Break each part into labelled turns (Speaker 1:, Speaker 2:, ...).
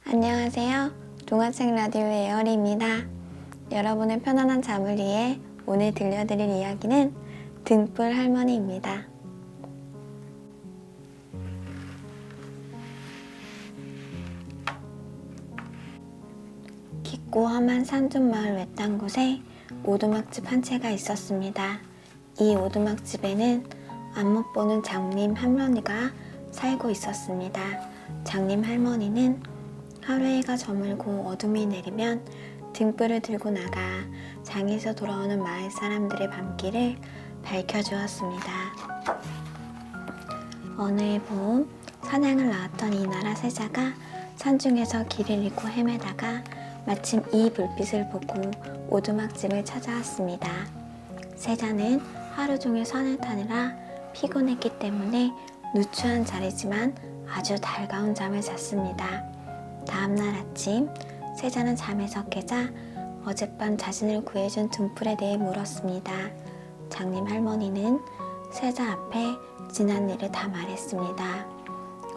Speaker 1: 안녕하세요. 동화책 라디오의 에어리입니다. 여러분의 편안한 잠을 위해 오늘 들려드릴 이야기는 등불 할머니입니다. 깊고 험한 산중 마을 외딴 곳에 오두막집 한 채가 있었습니다. 이 오두막집에는 안못 보는 장님 할머니가 살고 있었습니다. 장님 할머니는 하루 해가 저물고 어둠이 내리면 등불을 들고 나가 장에서 돌아오는 마을 사람들의 밤길을 밝혀주었습니다. 어느 해 봄 사냥을 나왔던 이 나라 세자가 산중에서 길을 잃고 헤매다가 마침 이 불빛을 보고 오두막집을 찾아왔습니다. 세자는 하루 종일 산을 타느라 피곤했기 때문에 누추한 자리지만 아주 달가운 잠을 잤습니다. 다음날 아침 세자는 잠에서 깨자 어젯밤 자신을 구해준 등불에 대해 물었습니다. 장님 할머니는 세자 앞에 지난 일을 다 말했습니다.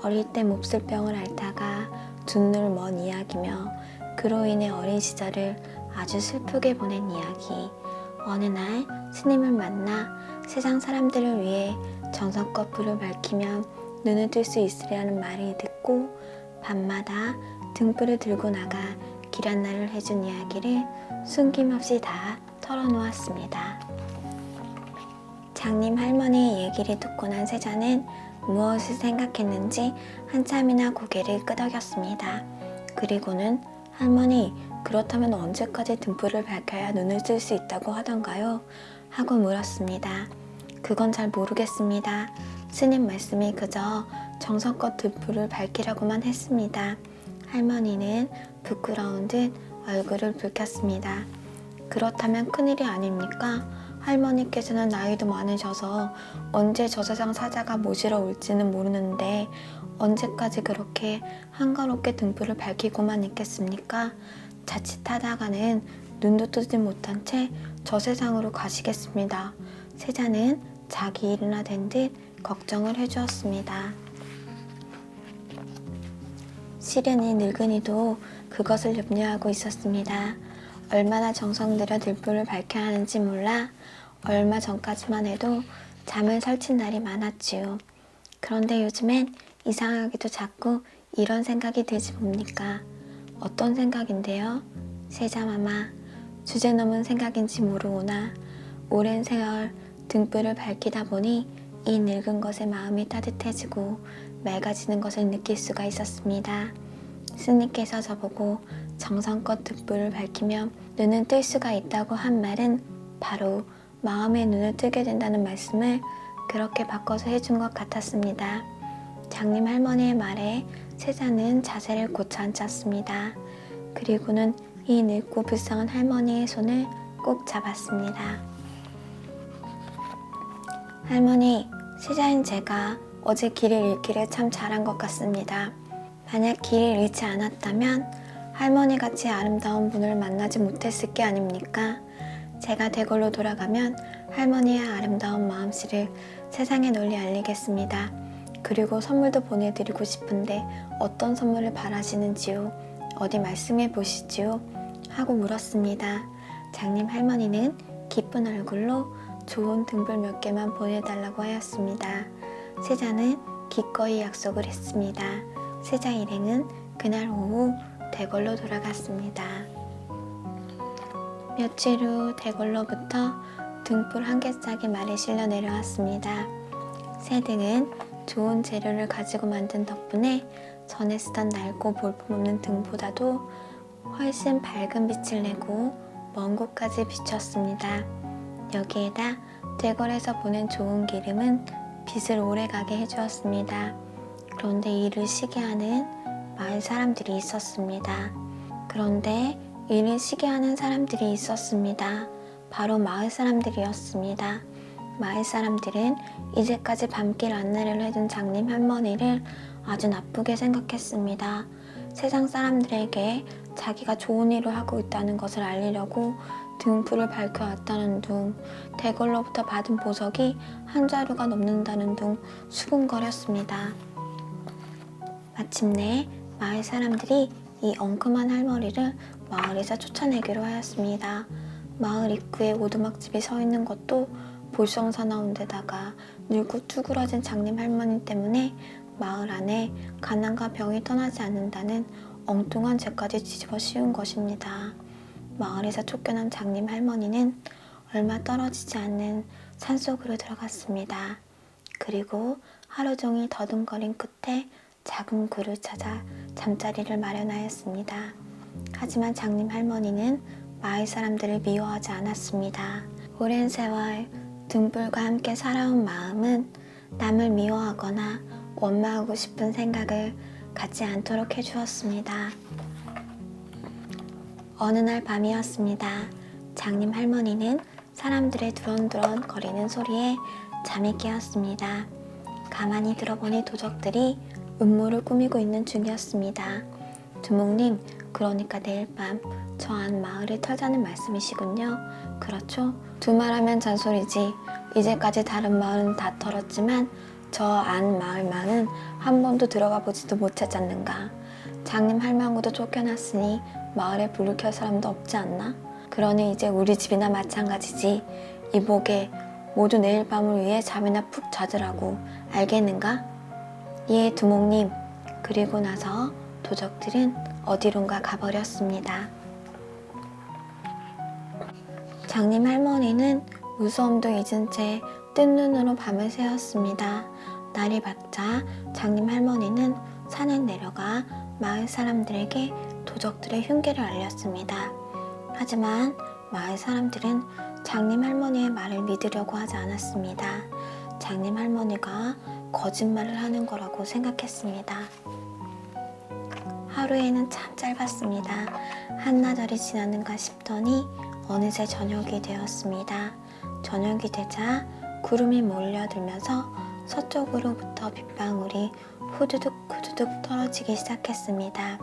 Speaker 1: 어릴 때 몹쓸 병을 앓다가 둔늘 먼 이야기며 그로 인해 어린 시절을 아주 슬프게 보낸 이야기. 어느 날 스님을 만나 세상 사람들을 위해 정성껏 불을 밝히면 눈을 뜰 수 있으리라는 말을 듣고 밤마다 등불을 들고 나가 길 안내를 해준 이야기를 숨김없이 다 털어놓았습니다. 장님 할머니의 얘기를 듣고 난 세자는 무엇을 생각했는지 한참이나 고개를 끄덕였습니다. 그리고는 할머니, 그렇다면 언제까지 등불을 밝혀야 눈을 뜰 수 있다고 하던가요? 하고 물었습니다. 그건 잘 모르겠습니다. 스님 말씀이 그저 정성껏 등불을 밝히라고만 했습니다. 할머니는 부끄러운 듯 얼굴을 붉혔습니다. 그렇다면 큰일이 아닙니까? 할머니께서는 나이도 많으셔서 언제 저 세상 사자가 모시러 올지는 모르는데 언제까지 그렇게 한가롭게 등불을 밝히고만 있겠습니까? 자칫하다가는 눈도 뜨지 못한 채 저 세상으로 가시겠습니다. 세자는 자기 일이나 된 듯 걱정을 해주었습니다. 실은 이 늙은이도 그것을 염려하고 있었습니다. 얼마나 정성 들여 등불을 밝혀야 하는지 몰라 얼마 전까지만 해도 잠을 설친 날이 많았지요. 그런데 요즘엔 이상하게도 자꾸 이런 생각이 들지 뭡니까? 어떤 생각인데요? 세자마마, 주제 넘은 생각인지 모르오나 오랜 세월 등불을 밝히다 보니 이 늙은 것의 마음이 따뜻해지고 맑아지는 것을 느낄 수가 있었습니다. 스님께서 저보고 정성껏 등불을 밝히면 눈은 뜰 수가 있다고 한 말은 바로 마음의 눈을 뜨게 된다는 말씀을 그렇게 바꿔서 해준 것 같았습니다. 장님 할머니의 말에 세자는 자세를 고쳐 앉았습니다. 그리고는 이 늙고 불쌍한 할머니의 손을 꼭 잡았습니다. 할머니, 세자인 제가 어제 길을 잃기를 참 잘한 것 같습니다. 만약 길을 잃지 않았다면 할머니같이 아름다운 분을 만나지 못했을 게 아닙니까? 제가 대궐로 돌아가면 할머니의 아름다운 마음씨를 세상에 널리 알리겠습니다. 그리고 선물도 보내드리고 싶은데 어떤 선물을 바라시는지요? 어디 말씀해 보시지요? 하고 물었습니다. 장님 할머니는 기쁜 얼굴로 좋은 등불 몇 개만 보내달라고 하였습니다. 세자는 기꺼이 약속을 했습니다. 세자 일행은 그날 오후 대궐로 돌아갔습니다. 며칠 후 대궐로부터 등불 한 개짝이 말에 실려 내려왔습니다. 새 등은 좋은 재료를 가지고 만든 덕분에 전에 쓰던 낡고 볼품없는 등보다도 훨씬 밝은 빛을 내고 먼 곳까지 비췄습니다. 여기에다 대궐에서 보낸 좋은 기름은 빛을 오래가게 해주었습니다. 그런데 이를 시기하는 마을 사람들이 있었습니다. 바로 마을 사람들이었습니다. 마을 사람들은 이제까지 밤길 안내를 해준 장님 할머니를 아주 나쁘게 생각했습니다. 세상 사람들에게 자기가 좋은 일을 하고 있다는 것을 알리려고 등불을 밝혀왔다는 둥, 대궐로부터 받은 보석이 한 자루가 넘는다는 둥 수군거렸습니다. 마침내 마을 사람들이 이 엉큼한 할머니를 마을에서 쫓아내기로 하였습니다. 마을 입구에 오두막집이 서 있는 것도 볼썽사나운 데다가 늙고 쭈그러진 장님 할머니 때문에 마을 안에 가난과 병이 떠나지 않는다는 엉뚱한 죄까지 뒤집어 씌운 것입니다. 마을에서 쫓겨난 장님 할머니는 얼마 떨어지지 않는 산속으로 들어갔습니다. 그리고 하루 종일 더듬거린 끝에 작은 굴을 찾아 잠자리를 마련하였습니다. 하지만 장님 할머니는 마을 사람들을 미워하지 않았습니다. 오랜 세월 등불과 함께 살아온 마음은 남을 미워하거나 원망하고 싶은 생각을 갖지 않도록 해주었습니다. 어느 날 밤이었습니다. 장님 할머니는 사람들의 두런두런 거리는 소리에 잠이 깨었습니다. 가만히 들어보니 도적들이 음모를 꾸미고 있는 중이었습니다. 두목님, 그러니까 내일 밤 저 안 마을을 털자는 말씀이시군요. 그렇죠? 두말하면 잔소리지. 이제까지 다른 마을은 다 털었지만 저 안 마을만은 한 번도 들어가 보지도 못했잖는가. 장님 할망구도 쫓겨났으니 마을에 불을 켤 사람도 없지 않나? 그러니 이제 우리 집이나 마찬가지지. 이보게 모두 내일 밤을 위해 잠이나 푹 자더라고. 알겠는가? 예, 두목님. 그리고 나서 도적들은 어디론가 가버렸습니다. 장님 할머니는 무서움도 잊은 채 뜬 눈으로 밤을 새웠습니다. 날이 밝자 장님 할머니는 산에 내려가 마을 사람들에게 도적들의 흉계를 알렸습니다. 하지만 마을 사람들은 장님 할머니의 말을 믿으려고 하지 않았습니다. 장님 할머니가 거짓말을 하는 거라고 생각했습니다. 하루에는 참 짧았습니다. 한나절이 지났는가 싶더니 어느새 저녁이 되었습니다. 저녁이 되자 구름이 몰려들면서 서쪽으로부터 빗방울이 후두둑 후두둑 떨어지기 시작했습니다.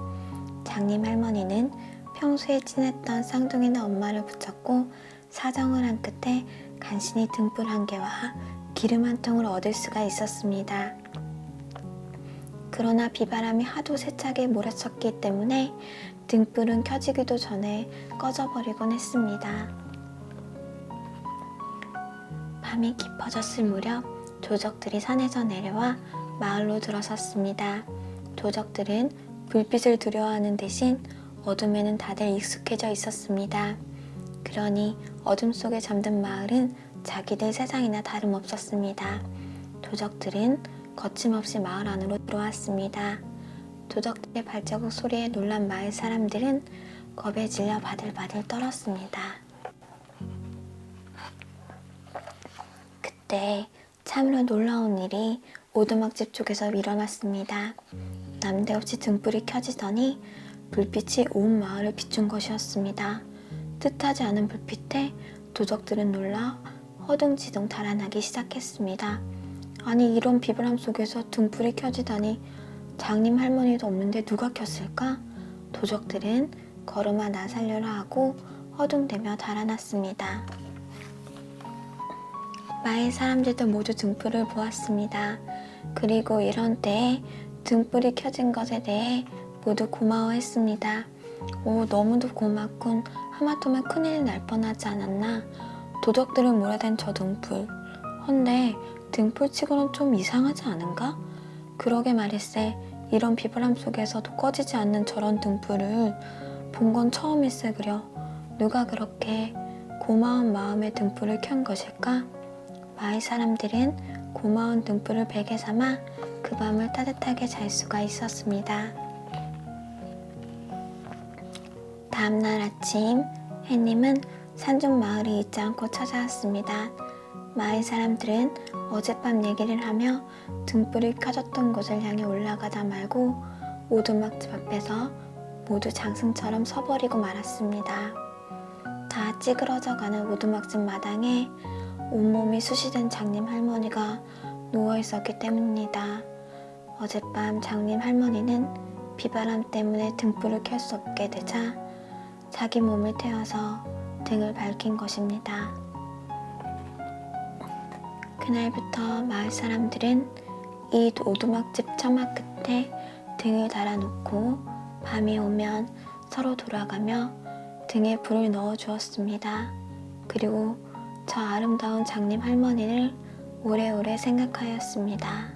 Speaker 1: 장님 할머니는 평소에 친했던 쌍둥이나 엄마를 붙잡고 사정을 한 끝에 간신히 등불 한 개와 기름 한 통을 얻을 수가 있었습니다. 그러나 비바람이 하도 세차게 몰아쳤기 때문에 등불은 켜지기도 전에 꺼져버리곤 했습니다. 밤이 깊어졌을 무렵 도적들이 산에서 내려와 마을로 들어섰습니다. 도적들은 불빛을 두려워하는 대신 어둠에는 다들 익숙해져 있었습니다. 그러니 어둠 속에 잠든 마을은 자기들 세상이나 다름없었습니다. 도적들은 거침없이 마을 안으로 들어왔습니다. 도적들의 발자국 소리에 놀란 마을 사람들은 겁에 질려 바들바들 떨었습니다. 그때 참으로 놀라운 일이 오두막집 쪽에서 일어났습니다. 남대없이 등불이 켜지더니 불빛이 온 마을을 비춘 것이었습니다. 뜻하지 않은 불빛에 도적들은 놀라 허둥지둥 달아나기 시작했습니다. 아니, 이런 비바람 속에서 등불이 켜지다니 장님 할머니도 없는데 누가 켰을까? 도적들은 걸음아 나살려라 하고 허둥대며 달아났습니다. 마을 사람들도 모두 등불을 보았습니다. 그리고 이런 때에 등불이 켜진 것에 대해 모두 고마워했습니다. 오, 너무도 고맙군. 하마터면 큰일이 날 뻔하지 않았나? 도적들은 몰아댄 저 등불. 헌데 등불치고는 좀 이상하지 않은가? 그러게 말일세. 이런 비바람 속에서도 꺼지지 않는 저런 등불을 본 건 처음일세 그려. 누가 그렇게 고마운 마음에 등불을 켠 것일까? 마을 사람들은 고마운 등불을 베개 삼아 그 밤을 따뜻하게 잘 수가 있었습니다. 다음날 아침 해님은 산중 마을이 잊지 않고 찾아왔습니다. 마을 사람들은 어젯밤 얘기를 하며 등불이 켜졌던 곳을 향해 올라가다 말고 오두막집 앞에서 모두 장승처럼 서버리고 말았습니다. 다 찌그러져가는 오두막집 마당에 온몸이 쑤시된 장님 할머니가 누워있었기 때문입니다. 어젯밤 장님 할머니는 비바람 때문에 등불을 켤 수 없게 되자 자기 몸을 태워서 등을 밝힌 것입니다. 그날부터 마을 사람들은 이 오두막집 처마 끝에 등을 달아놓고 밤이 오면 서로 돌아가며 등에 불을 넣어 주었습니다. 그리고 저 아름다운 장님 할머니를 오래오래 생각하였습니다.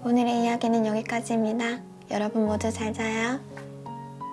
Speaker 1: 오늘의 이야기는 여기까지입니다. 여러분 모두 잘 자요.